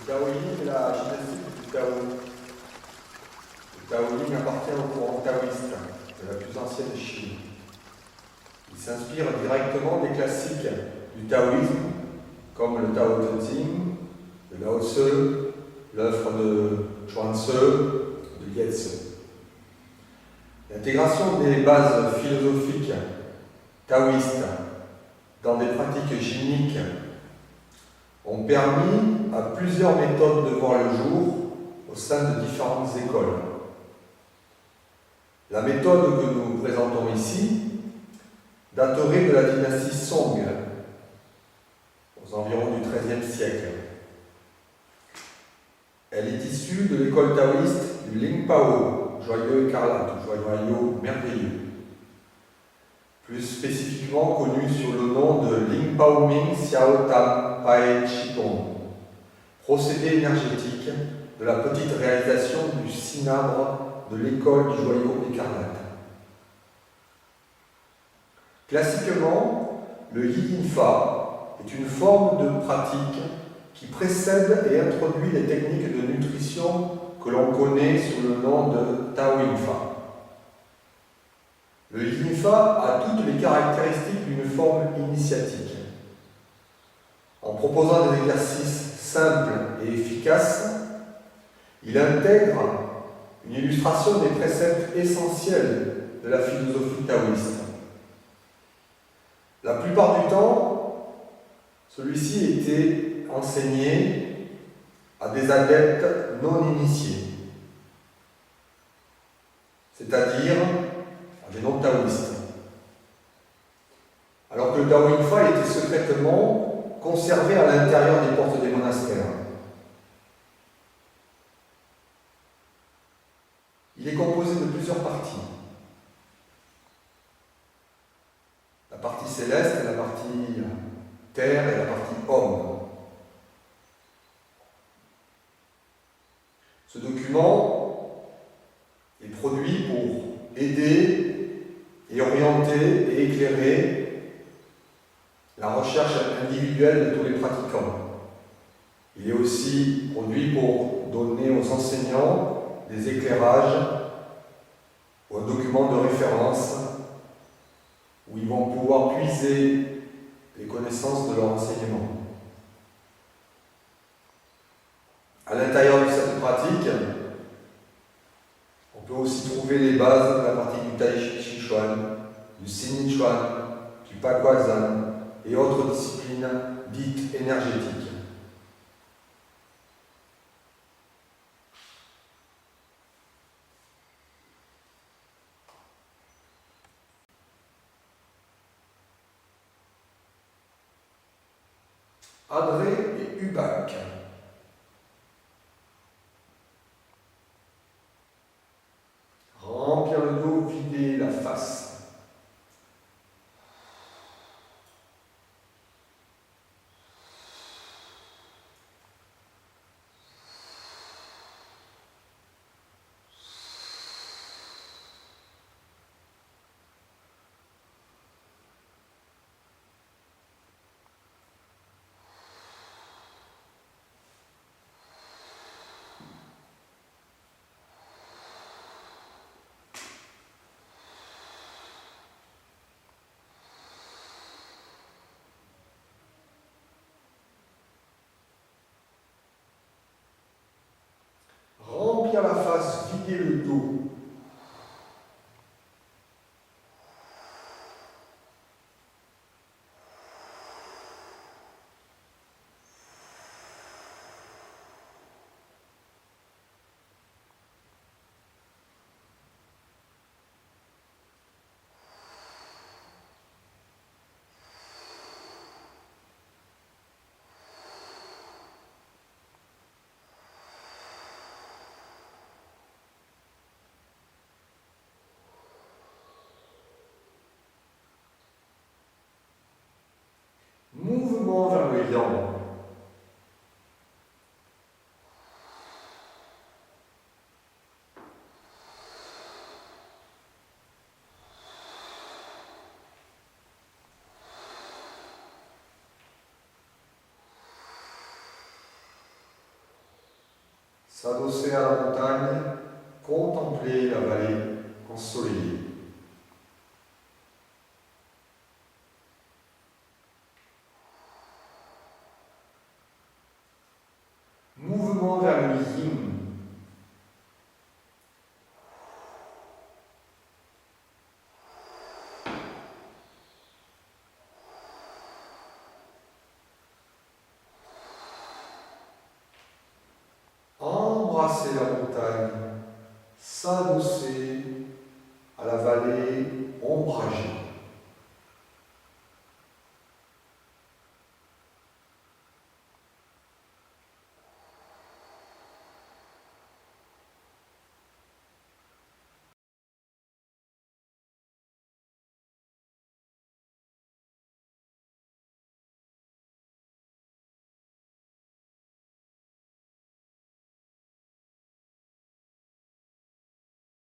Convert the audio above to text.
Taoïsme est la gymnastique du Tao. Le taoïsme appartient au courant taoïste de la plus ancienne Chine. Il s'inspire directement des classiques du taoïsme, comme le Tao Te Ching, de Lao Tzu, l'œuvre de Chuang-Tzu, de Lietze. L'intégration des bases philosophiques taoïstes dans des pratiques gymniques ont permis à plusieurs méthodes de voir le jour au sein de différentes écoles. La méthode que nous présentons ici daterait de la dynastie Song, aux environs du XIIIe siècle. Elle est issue de l'école taoïste du Ling Pao, joyeux écarlate, ou joyau merveilleux, plus spécifiquement connu sous le nom de Ling Pao Ming Xiao Tam Pai Qigong, procédé énergétique de la petite réalisation du cinabre de l'école du joyau écarlate. Classiquement, le Yi Yin Fa est une forme de pratique qui précède et introduit les techniques de nutrition que l'on connaît sous le nom de Tao Yin Fa. Le Yin Fa a toutes les caractéristiques d'une forme initiatique. En proposant des exercices simples et efficaces, il intègre une illustration des préceptes essentiels de la philosophie taoïste. La plupart du temps, celui-ci était enseigné à des adeptes non initiés, c'est-à-dire à des non-taoïstes. Alors que le Tao Yin Fa était secrètement conservé à l'intérieur des portes des monastères. Il est composé de plusieurs parties. La partie céleste, la partie terre et la partie homme. Ce document est produit pour aider et orienter et éclairer la recherche individuelle de tous les pratiquants. Il est aussi produit pour donner aux enseignants des éclairages ou un document de référence où ils vont pouvoir puiser les connaissances de leur enseignement. À l'intérieur de cette pratique, on peut aussi trouver les bases de la pratique du Tai Chi Chuan, du Xin Chuan, du Paguazhan et autres disciplines dites énergétiques. Adré et Ubac. Remplir le dos, vider la face. Remplir la face, vider le dos. s'adosser à la montagne, contempler la vallée ensoleillée. Mouvement vers le yin. Embrasser la montagne, s'adosser à la vallée ombragée.